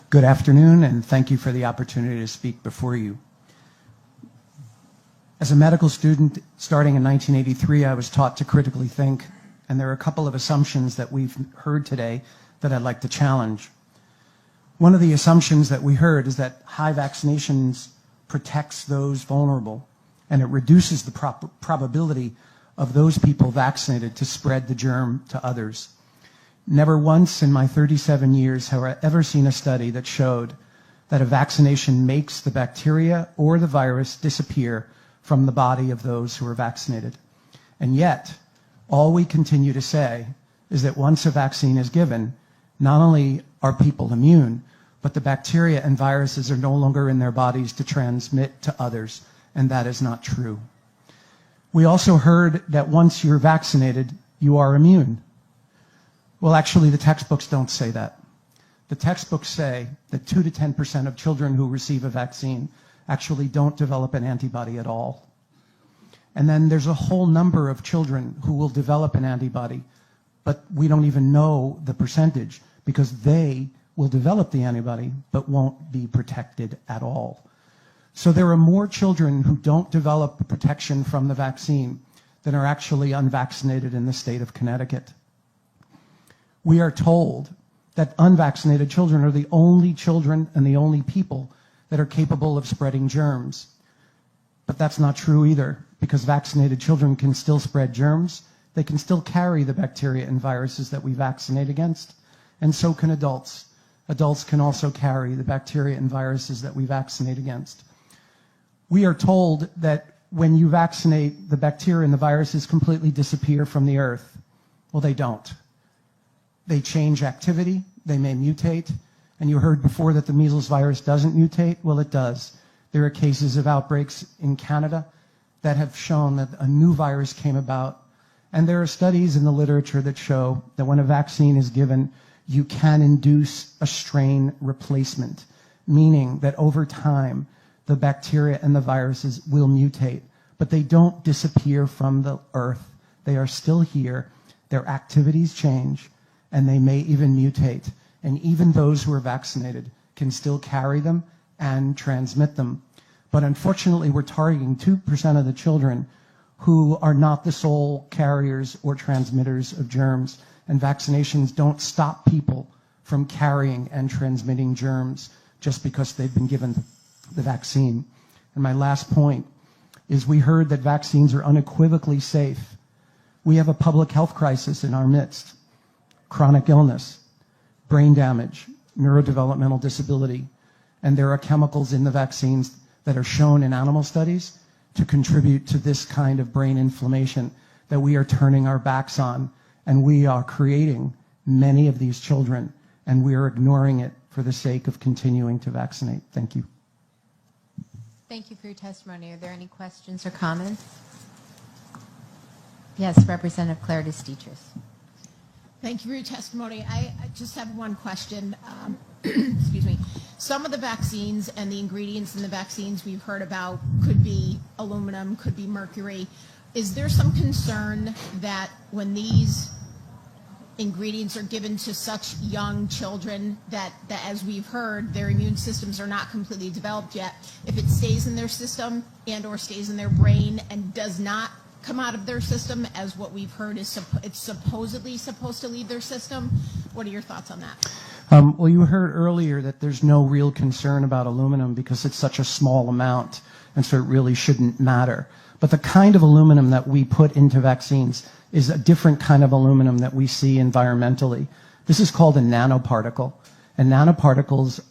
Good afternoon, and thank you for the opportunity to speak before you. As a medical student starting in 1983, I was taught to critically think, and there are a couple of assumptions that we've heard today that I'd like to challenge. One of the assumptions that we heard is that high vaccinations protects those vulnerable, and it reduces the probability of those people vaccinated to spread the germ to others. Never once in my 37 years have I ever seen a study that showed that a vaccination makes the bacteria or the virus disappear from the body of those who are vaccinated. And yet, all we continue to say is that once a vaccine is given, not only are people immune, but the bacteria and viruses are no longer in their bodies to transmit to others, and that is not true. We also heard that once you're vaccinated, you are immune. Well, actually, the textbooks don't say that. The textbooks say that 2 to 10% of children who receive a vaccine actually don't develop an antibody at all. And then there's a whole number of children who will develop an antibody, but we don't even know the percentage because they will develop the antibody but won't be protected at all. So there are more children who don't develop protection from the vaccine than are actually unvaccinated in the state of Connecticut. We are told that unvaccinated children are the only children and the only people that are capable of spreading germs. But that's not true either, because vaccinated children can still spread germs. They can still carry the bacteria and viruses that we vaccinate against, and so can adults. Adults can also carry the bacteria and viruses that we vaccinate against. We are told that when you vaccinate, the bacteria and the viruses completely disappear from the earth. Well, they don't. They change activity, they may mutate, and you heard before that the measles virus doesn't mutate. Well, it does. There are cases of outbreaks in Canada that have shown that a new virus came about, and there are studies in the literature that show that when a vaccine is given, you can induce a strain replacement, meaning that over time, the bacteria and the viruses will mutate, but they don't disappear from the earth. They are still here, their activities change, and they may even mutate. And even those who are vaccinated can still carry them and transmit them. But unfortunately, we're targeting 2% of the children who are not the sole carriers or transmitters of germs. And vaccinations don't stop people from carrying and transmitting germs just because they've been given the vaccine. And my last point is we heard that vaccines are unequivocally safe. We have a public health crisis in our midst. Chronic illness, brain damage, neurodevelopmental disability, and there are chemicals in the vaccines that are shown in animal studies to contribute to this kind of brain inflammation that we are turning our backs on, and we are creating many of these children, and we are ignoring it for the sake of continuing to vaccinate. Thank you. Thank you for your testimony. Are there any questions or comments? Yes, Representative Claire DeStitris. Thank you for your testimony. I just have one question. Excuse me. Some of the vaccines and the ingredients in the vaccines we've heard about could be aluminum, could be mercury. Is there some concern that when these ingredients are given to such young children that as we've heard, their immune systems are not completely developed yet, if it stays in their system and or stays in their brain and does not come out of their system, as what we've heard is it's supposedly supposed to leave their system? What are your thoughts on that? Well, you heard earlier that there's no real concern about aluminum because it's such a small amount, and so it really shouldn't matter. But the kind of aluminum that we put into vaccines is a different kind of aluminum that we see environmentally. This is called a nanoparticle, and nanoparticles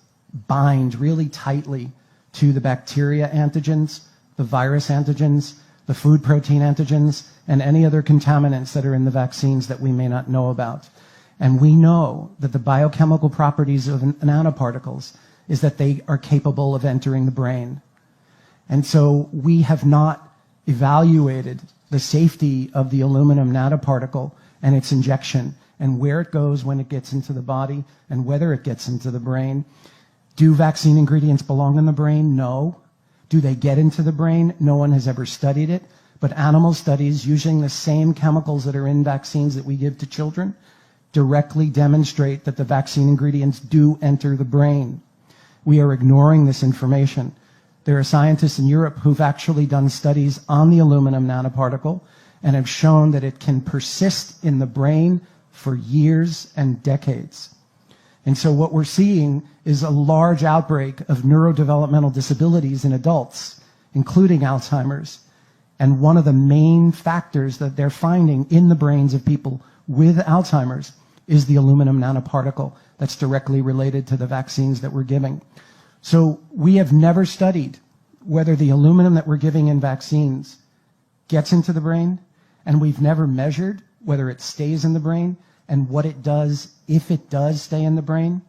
bind really tightly to the bacteria antigens, the virus antigens, the food protein antigens, and any other contaminants that are in the vaccines that we may not know about. And we know that the biochemical properties of nanoparticles is that they are capable of entering the brain. And so we have not evaluated the safety of the aluminum nanoparticle and its injection and where it goes when it gets into the body and whether it gets into the brain. Do vaccine ingredients belong in the brain? No. Do they get into the brain? No one has ever studied it. But animal studies using the same chemicals that are in vaccines that we give to children directly demonstrate that the vaccine ingredients do enter the brain. we are ignoring this information. There are scientists in Europe who've actually done studies on the aluminum nanoparticle and have shown that it can persist in the brain for years and decades. And so what we're seeing is a large outbreak of neurodevelopmental disabilities in adults, including Alzheimer's. And one of the main factors that they're finding in the brains of people with Alzheimer's is the aluminum nanoparticle that's directly related to the vaccines that we're giving. So we have never studied whether the aluminum that we're giving in vaccines gets into the brain, and we've never measured whether it stays in the brain and what it does if it does stay in the brain.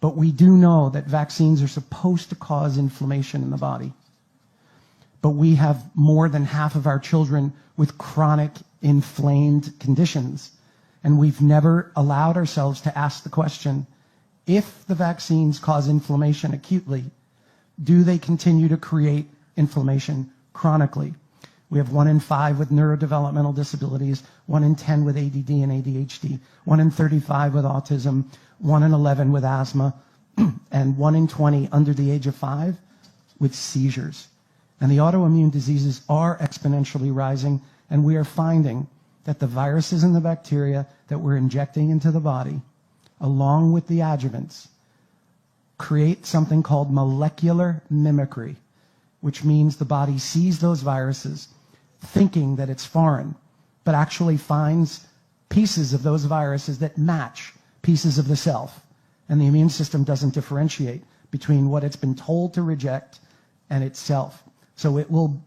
But we do know that vaccines are supposed to cause inflammation in the body. But we have more than half of our children with chronic inflamed conditions. And we've never allowed ourselves to ask the question, if the vaccines cause inflammation acutely, do they continue to create inflammation chronically? We have 1 in 5 with neurodevelopmental disabilities, 1 in 10 with ADD and ADHD, 1 in 35 with autism, 1 in 11 with asthma, and 1 in 20 under the age of 5 with seizures. And the autoimmune diseases are exponentially rising, and we are finding that the viruses and the bacteria that we're injecting into the body, along with the adjuvants, create something called molecular mimicry, which means the body sees those viruses thinking that it's foreign, but actually finds pieces of those viruses that match pieces of the self. And the immune system doesn't differentiate between what it's been told to reject and itself. So it will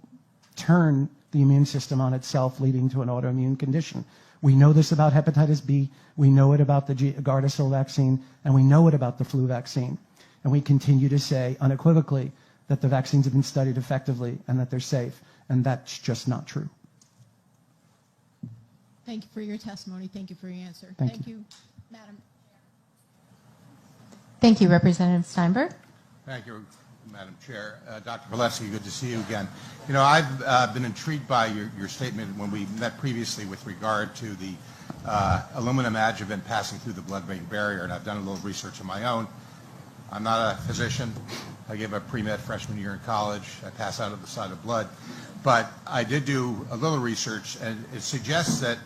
turn the immune system on itself, leading to an autoimmune condition. We know this about hepatitis B, we know it about the Gardasil vaccine, and we know it about the flu vaccine. And we continue to say unequivocally that the vaccines have been studied effectively and that they're safe, and that's just not true. Thank you for your testimony. Thank you for your answer. Thank you. Madam. Thank you, Representative Steinberg. Thank you, Madam Chair. Dr. Valesky, good to see you again. You know, I've been intrigued by your statement when we met previously with regard to the aluminum adjuvant passing through the blood-brain barrier, and I've done a little research of my own. I'm not a physician. I gave a pre-med freshman year in college. I pass out of the side of blood. But I did do a little research, and it suggests that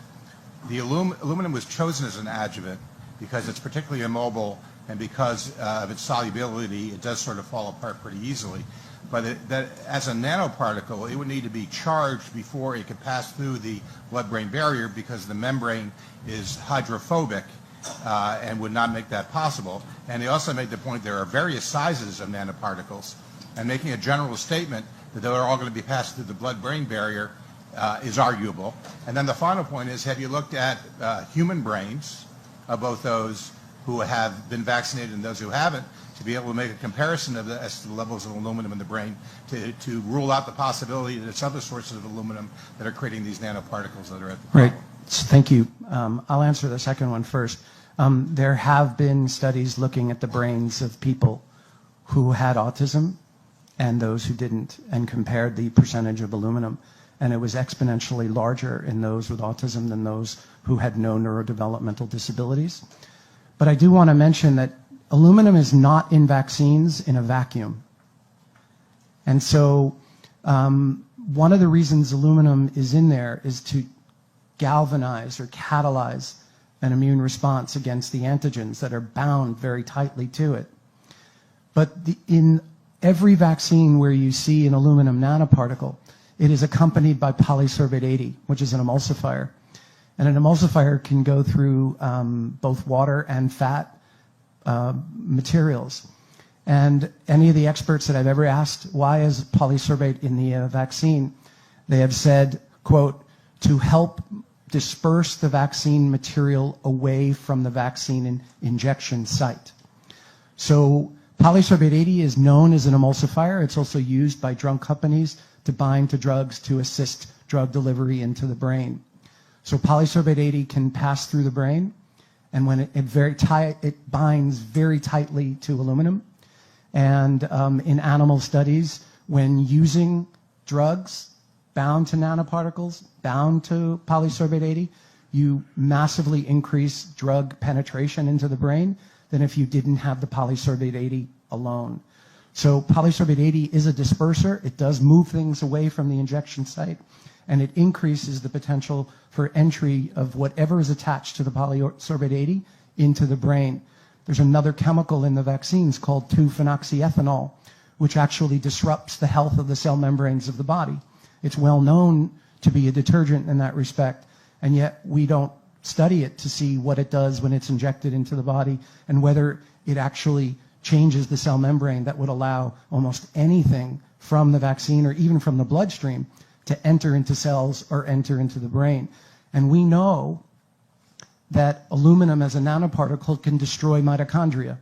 the aluminum was chosen as an adjuvant because it's particularly immobile, and because of its solubility, it does sort of fall apart pretty easily. But that as a nanoparticle, it would need to be charged before it could pass through the blood-brain barrier because the membrane is hydrophobic and would not make that possible. And they also made the point there are various sizes of nanoparticles, and making a general statement that they're all going to be passed through the blood-brain barrier is arguable. And then the final point is, have you looked at human brains of both those who have been vaccinated and those who haven't, to be able to make a comparison of as to the levels of aluminum in the brain to rule out the possibility that it's other sources of aluminum that are creating these nanoparticles that are at the problem. Right. Thank you. I'll answer the second one first. There have been studies looking at the brains of people who had autism and those who didn't, and compared the percentage of aluminum. And it was exponentially larger in those with autism than those who had no neurodevelopmental disabilities. But I do want to mention that aluminum is not in vaccines in a vacuum. And so one of the reasons aluminum is in there is to galvanize or catalyze an immune response against the antigens that are bound very tightly to it. But in every vaccine where you see an aluminum nanoparticle, it is accompanied by polysorbate 80, which is an emulsifier. And an emulsifier can go through both water and fat materials. And any of the experts that I've ever asked, why is polysorbate in the vaccine, they have said, quote, to help disperse the vaccine material away from the vaccine injection site. So polysorbate 80 is known as an emulsifier. It's also used by drug companies to bind to drugs to assist drug delivery into the brain. So polysorbate 80 can pass through the brain, and when it binds very tightly to aluminum. And in animal studies, when using drugs bound to nanoparticles, bound to polysorbate 80, you massively increase drug penetration into the brain than if you didn't have the polysorbate 80 alone. So polysorbate 80 is a disperser. It does move things away from the injection site, and it increases the potential for entry of whatever is attached to the polysorbate 80 into the brain. There's another chemical in the vaccines called 2-phenoxyethanol, which actually disrupts the health of the cell membranes of the body. It's well known to be a detergent in that respect, and yet we don't study it to see what it does when it's injected into the body and whether it actually changes the cell membrane that would allow almost anything from the vaccine or even from the bloodstream to enter into cells or enter into the brain. And we know that aluminum as a nanoparticle can destroy mitochondria.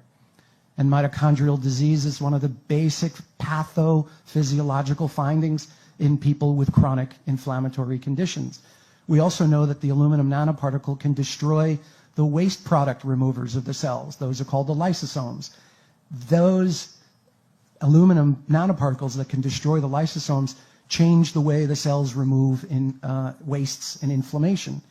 And mitochondrial disease is one of the basic pathophysiological findings in people with chronic inflammatory conditions. We also know that the aluminum nanoparticle can destroy the waste product removers of the cells. Those are called the lysosomes. Those aluminum nanoparticles that can destroy the lysosomes change the way the cells remove wastes and inflammation.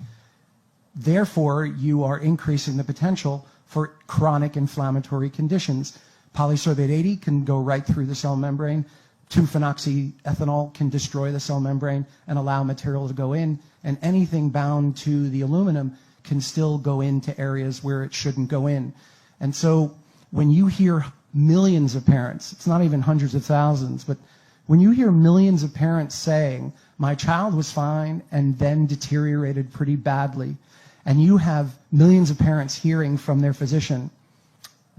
Therefore, you are increasing the potential for chronic inflammatory conditions. Polysorbate 80 can go right through the cell membrane. 2-phenoxyethanol can destroy the cell membrane and allow material to go in, and anything bound to the aluminum can still go into areas where it shouldn't go in. And so when you hear millions of parents, it's not even hundreds of thousands, but when you hear millions of parents saying, my child was fine and then deteriorated pretty badly, and you have millions of parents hearing from their physician,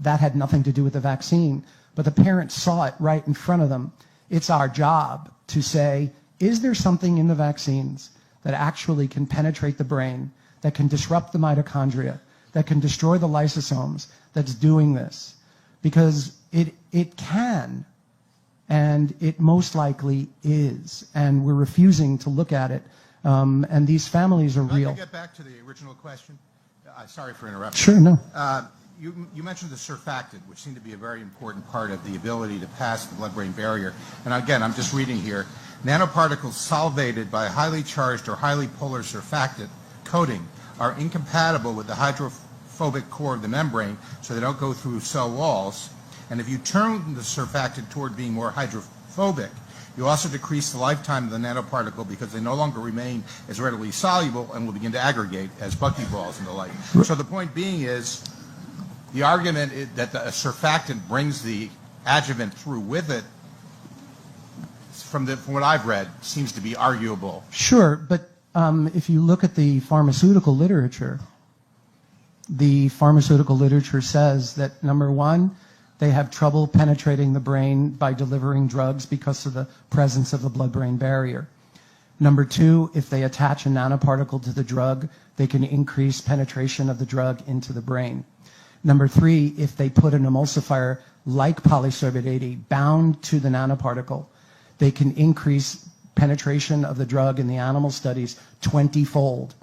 that had nothing to do with the vaccine, but the parents saw it right in front of them. It's our job to say, is there something in the vaccines that actually can penetrate the brain, that can disrupt the mitochondria, that can destroy the lysosomes, that's doing this? Because it can, and it most likely is, and we're refusing to look at it. And these families are real. Can I get back to the original question? Sorry for interrupting. Sure, no. You mentioned the surfactant, which seemed to be a very important part of the ability to pass the blood-brain barrier. And again, I'm just reading here. Nanoparticles solvated by highly charged or highly polar surfactant coating are incompatible with the hydrophobic core of the membrane, so they don't go through cell walls. And if you turn the surfactant toward being more hydrophobic, you also decrease the lifetime of the nanoparticle because they no longer remain as readily soluble and will begin to aggregate as buckyballs and the like. So the point being is, the argument is that a surfactant brings the adjuvant through with it, from what I've read, seems to be arguable. Sure, but if you look at the pharmaceutical literature says that, number one, they have trouble penetrating the brain by delivering drugs because of the presence of the blood-brain barrier. Number two, if they attach a nanoparticle to the drug, they can increase penetration of the drug into the brain. Number three, if they put an emulsifier like polysorbate 80 bound to the nanoparticle, they can increase penetration of the drug in the animal studies 20-fold.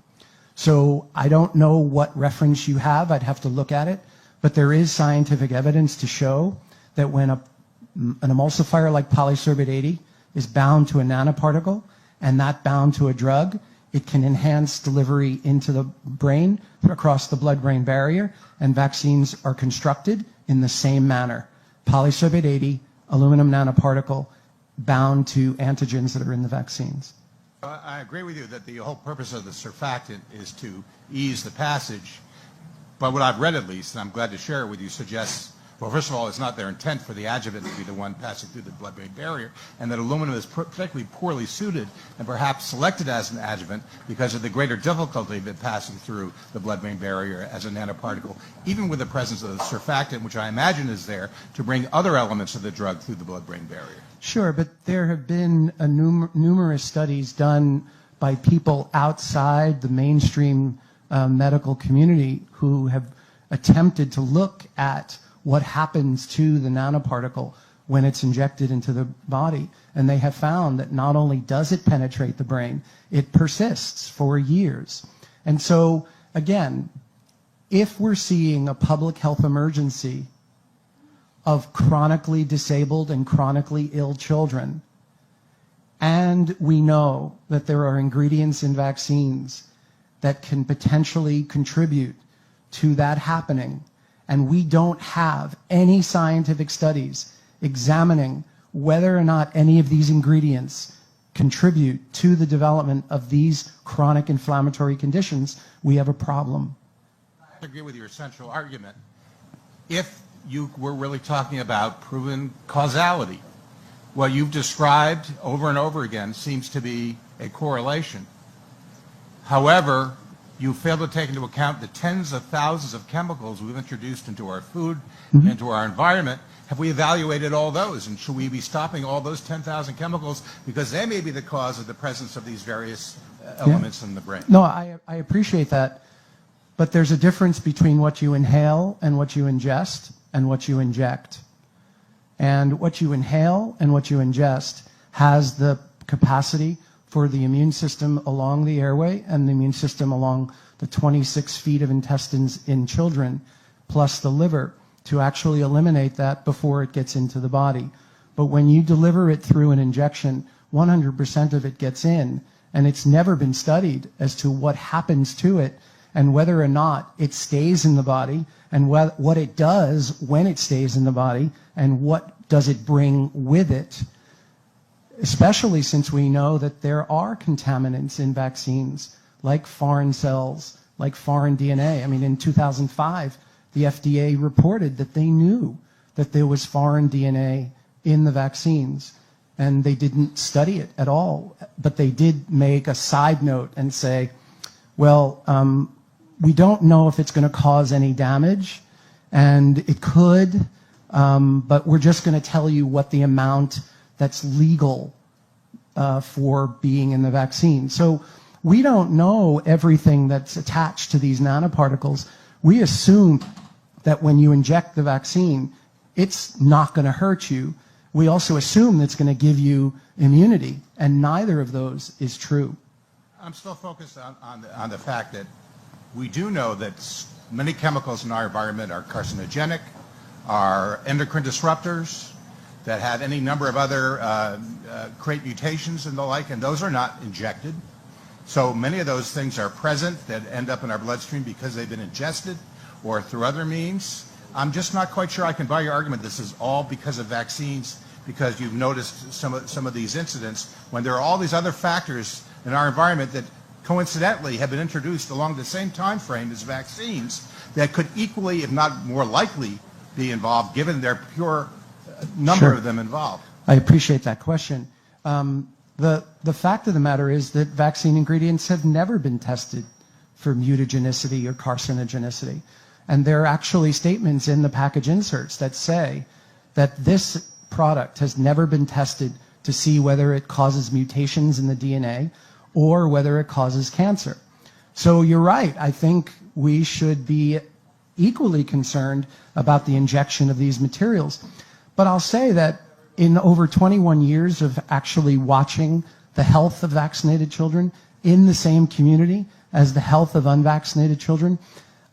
So I don't know what reference you have. I'd have to look at it. But there is scientific evidence to show that when an emulsifier like polysorbate 80 is bound to a nanoparticle and that bound to a drug, it can enhance delivery into the brain across the blood-brain barrier, and vaccines are constructed in the same manner. Polysorbate 80, aluminum nanoparticle, bound to antigens that are in the vaccines. I agree with you that the whole purpose of the surfactant is to ease the passage. But what I've read, at least, and I'm glad to share it with you, suggests, well, first of all, it's not their intent for the adjuvant to be the one passing through the blood-brain barrier, and that aluminum is particularly poorly suited and perhaps selected as an adjuvant because of the greater difficulty of it passing through the blood-brain barrier as a nanoparticle, even with the presence of the surfactant, which I imagine is there to bring other elements of the drug through the blood-brain barrier. Sure, but there have been numerous studies done by people outside the mainstream medical community who have attempted to look at what happens to the nanoparticle when it's injected into the body. And they have found that not only does it penetrate the brain, it persists for years. And so, again, if we're seeing a public health emergency of chronically disabled and chronically ill children, and we know that there are ingredients in vaccines that can potentially contribute to that happening, and we don't have any scientific studies examining whether or not any of these ingredients contribute to the development of these chronic inflammatory conditions, we have a problem. I agree with your central argument. If you were really talking about proven causality, what you've described over and over again seems to be a correlation. However, you fail to take into account the tens of thousands of chemicals we've introduced into our food, into our environment. Have we evaluated all those? And should we be stopping all those 10,000 chemicals because they may be the cause of the presence of these various elements in the brain? No, I appreciate that. But there's a difference between what you inhale and what you ingest and what you inject. And what you inhale and what you ingest has the capacity for the immune system along the airway and the immune system along the 26 feet of intestines in children, plus the liver, to actually eliminate that before it gets into the body. But when you deliver it through an injection, 100% of it gets in, and it's never been studied as to what happens to it and whether or not it stays in the body, and what it does when it stays in the body, and what does it bring with it, especially since we know that there are contaminants in vaccines, like foreign cells, like foreign DNA. I mean, in 2005, the FDA reported that they knew that there was foreign DNA in the vaccines, and they didn't study it at all. But they did make a side note and say, well, we don't know if it's going to cause any damage, and it could, but we're just going to tell you what the amount that's legal for being in the vaccine. So we don't know everything that's attached to these nanoparticles. We assume that when you inject the vaccine, it's not going to hurt you. We also assume that it's going to give you immunity, and neither of those is true. I'm still focused on the fact that we do know that many chemicals in our environment are carcinogenic, are endocrine disruptors, that have any number of other create mutations and the like, and those are not injected. So many of those things are present that end up in our bloodstream because they've been ingested or through other means. I'm just not quite sure I can buy your argument this is all because of vaccines, because you've noticed some of these incidents when there are all these other factors in our environment that coincidentally have been introduced along the same time frame as vaccines that could equally, if not more likely, be involved given their pure number of them involved. I appreciate that question. The fact of the matter is that vaccine ingredients have never been tested for mutagenicity or carcinogenicity. And there are actually statements in the package inserts that say that this product has never been tested to see whether it causes mutations in the DNA or whether it causes cancer. So you're right. I think we should be equally concerned about the injection of these materials. But I'll say that in over 21 years of actually watching the health of vaccinated children in the same community as the health of unvaccinated children,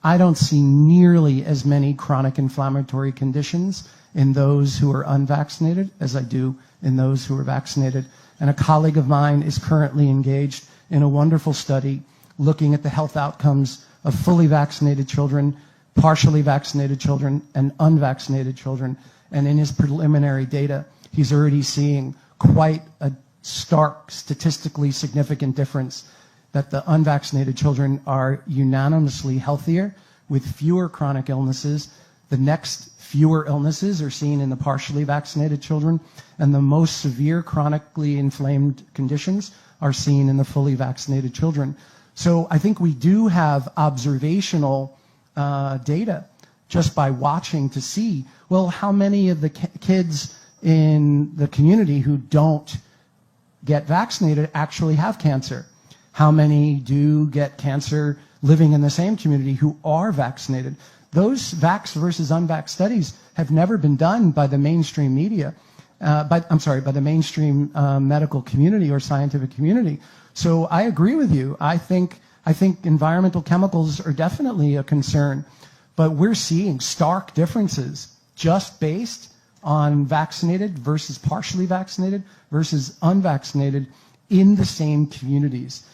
I don't see nearly as many chronic inflammatory conditions in those who are unvaccinated as I do in those who are vaccinated. And a colleague of mine is currently engaged in a wonderful study looking at the health outcomes of fully vaccinated children, partially vaccinated children, and unvaccinated children. And in his preliminary data, he's already seeing quite a stark, statistically significant difference that the unvaccinated children are unanimously healthier with fewer chronic illnesses. The next fewer illnesses are seen in the partially vaccinated children, and the most severe chronically inflamed conditions are seen in the fully vaccinated children. So I think we do have observational data just by watching to see, well, how many of the kids in the community who don't get vaccinated actually have cancer? How many do get cancer living in the same community who are vaccinated? Those vax versus unvax studies have never been done by the mainstream media, by the mainstream medical community or scientific community. So I agree with you. I think environmental chemicals are definitely a concern, but we're seeing stark differences just based on vaccinated versus partially vaccinated versus unvaccinated in the same communities.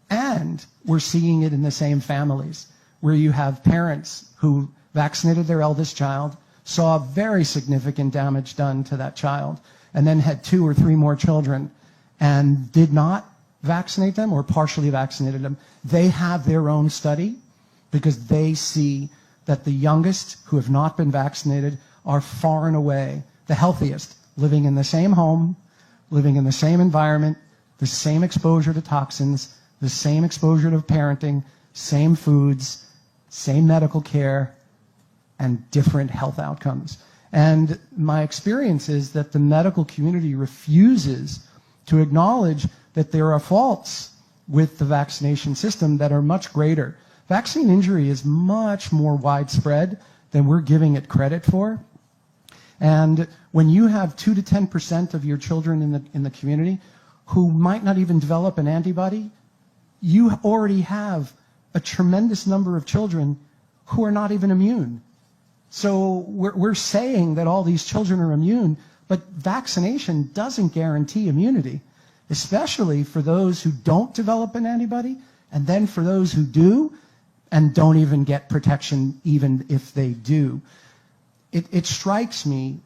And we're seeing it in the same families, where you have parents who vaccinated their eldest child, saw very significant damage done to that child, and then had 2 or 3 more children and did not vaccinate them or partially vaccinated them. They have their own study because they see that the youngest who have not been vaccinated are far and away the healthiest, living in the same home, living in the same environment, the same exposure to toxins, the same exposure to parenting, same foods, same medical care, and different health outcomes. And my experience is that the medical community refuses to acknowledge that there are faults with the vaccination system that are much greater. Vaccine injury is much more widespread than we're giving it credit for. And when you have 2 to 10% of your children in the community who might not even develop an antibody, you already have a tremendous number of children who are not even immune. So we're saying that all these children are immune, but vaccination doesn't guarantee immunity, especially for those who don't develop an antibody, and then for those who do and don't even get protection even if they do. It strikes me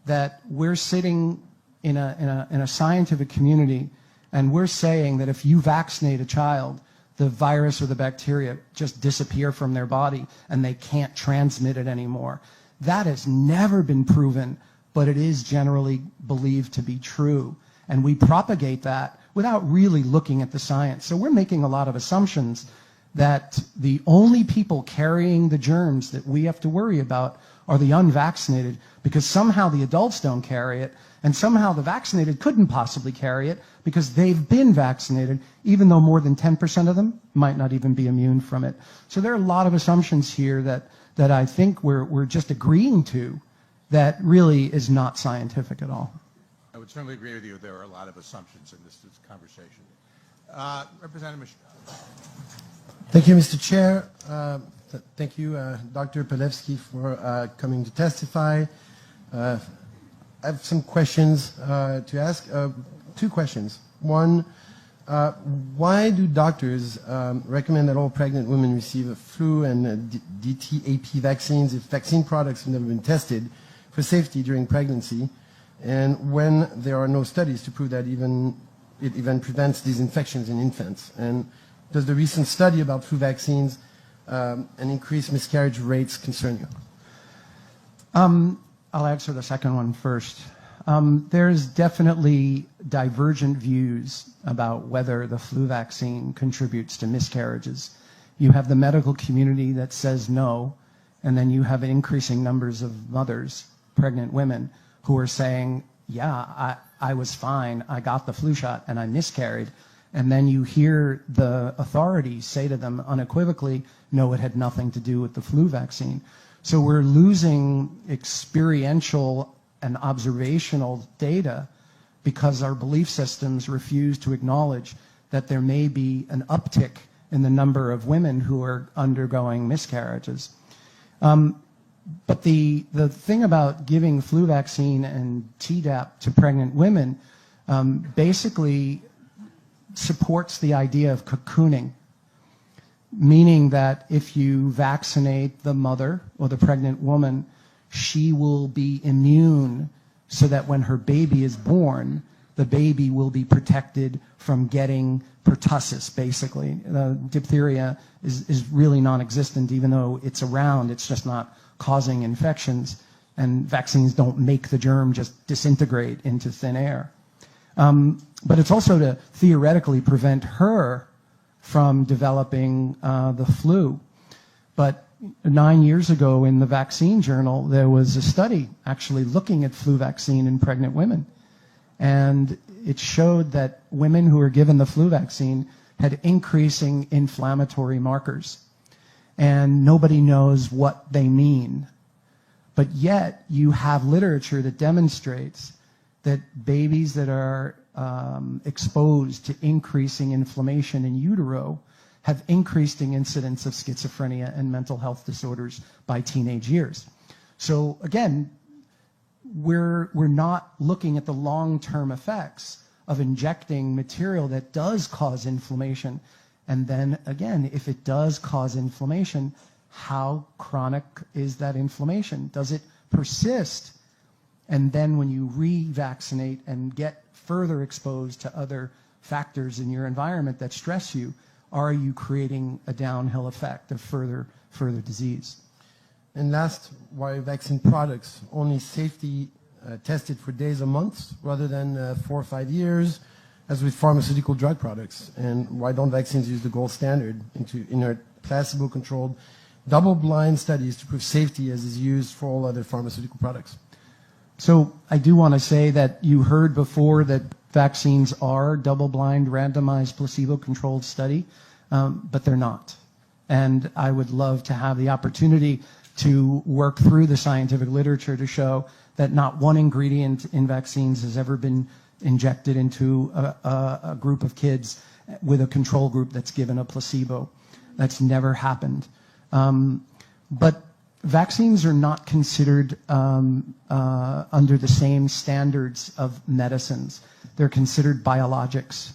that we're sitting in a scientific community and we're saying that if you vaccinate a child, the virus or the bacteria just disappear from their body and they can't transmit it anymore. That has never been proven, but it is generally believed to be true. And we propagate that without really looking at the science. So we're making a lot of assumptions that the only people carrying the germs that we have to worry about are the unvaccinated, because somehow the adults don't carry it, and somehow the vaccinated couldn't possibly carry it because they've been vaccinated, even though more than 10% of them might not even be immune from it. So there are a lot of assumptions here that I think we're just agreeing to that really is not scientific at all. I would certainly agree with you. There are a lot of assumptions in this conversation. Representative Michel. Thank you, Mr. Chair. Thank you, Dr. Palevsky, for coming to testify. I have some questions to ask. 2 questions. One, why do doctors recommend that all pregnant women receive a flu and DTaP vaccines if vaccine products have never been tested for safety during pregnancy, and when there are no studies to prove that it even prevents these infections in infants? And does the recent study about flu vaccines and increased miscarriage rates concern you? I'll answer the second one first. There's definitely divergent views about whether the flu vaccine contributes to miscarriages. You have the medical community that says no, and then you have increasing numbers of mothers, pregnant women, who are saying, yeah, I was fine, I got the flu shot, and I miscarried. And then you hear the authorities say to them unequivocally, no, it had nothing to do with the flu vaccine. So we're losing experiential and observational data because our belief systems refuse to acknowledge that there may be an uptick in the number of women who are undergoing miscarriages. But the thing about giving flu vaccine and Tdap to pregnant women basically supports the idea of cocooning, meaning that if you vaccinate the mother or the pregnant woman, she will be immune so that when her baby is born, the baby will be protected from getting pertussis, basically. Diphtheria is really non-existent, even though it's around. It's just not causing infections, and vaccines don't make the germ just disintegrate into thin air. But it's also to theoretically prevent her from developing the flu. But 9 years ago in the Vaccine Journal, there was a study actually looking at flu vaccine in pregnant women. And it showed that women who were given the flu vaccine had increasing inflammatory markers. And nobody knows what they mean. But yet you have literature that demonstrates that babies that are exposed to increasing inflammation in utero have increasing incidence of schizophrenia and mental health disorders by teenage years. So again, we're not looking at the long-term effects of injecting material that does cause inflammation. And then again, if it does cause inflammation, how chronic is that inflammation? Does it persist? And then when you re-vaccinate and get further exposed to other factors in your environment that stress you, are you creating a downhill effect of further disease? And last, why vaccine products only safety tested for days or months rather than 4 or 5 years, as with pharmaceutical drug products? And why don't vaccines use the gold standard in our placebo-controlled, double-blind studies to prove safety as is used for all other pharmaceutical products? So I do want to say that you heard before that vaccines are double-blind, randomized, placebo-controlled study, but they're not. And I would love to have the opportunity to work through the scientific literature to show that not one ingredient in vaccines has ever been injected into a group of kids with a control group that's given a placebo. That's never happened. But vaccines are not considered under the same standards of medicines. They're considered biologics.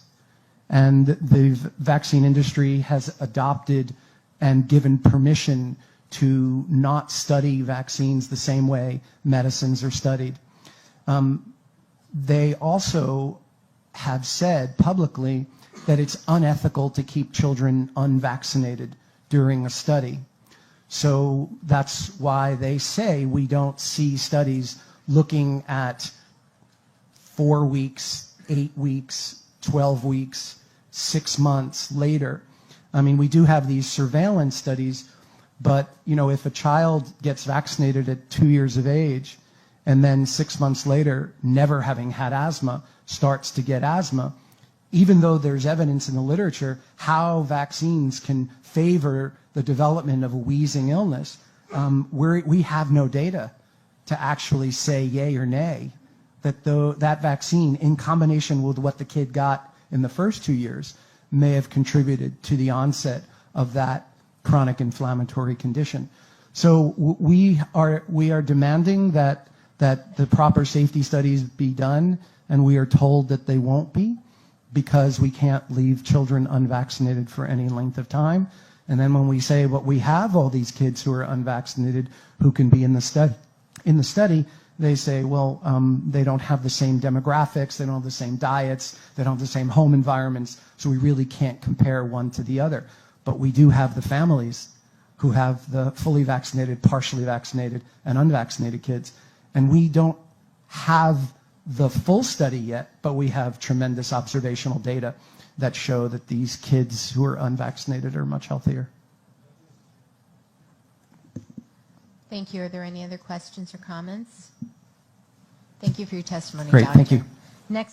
And the vaccine industry has adopted and given permission to not study vaccines the same way medicines are studied. They also have said publicly that it's unethical to keep children unvaccinated during a study. So that's why they say we don't see studies looking at 4 weeks, 8 weeks, 12 weeks, 6 months later. I mean, we do have these surveillance studies, but, you know, if a child gets vaccinated at 2 years of age and then 6 months later, never having had asthma, starts to get asthma, even though there's evidence in the literature how vaccines can favor the development of a wheezing illness, we have no data to actually say yay or nay that that vaccine, in combination with what the kid got in the first 2 years, may have contributed to the onset of that chronic inflammatory condition. So we are demanding that the proper safety studies be done, and we are told that they won't be because we can't leave children unvaccinated for any length of time. And then when we say, but we have all these kids who are unvaccinated who can be in the study, they say, well, they don't have the same demographics, they don't have the same diets, they don't have the same home environments, so we really can't compare one to the other. But we do have the families who have the fully vaccinated, partially vaccinated, and unvaccinated kids. And we don't have the full study yet, but we have tremendous observational data that show that these kids who are unvaccinated are much healthier. Thank you. Are there any other questions or comments? Thank you for your testimony, Great, Doctor. thank you. Next.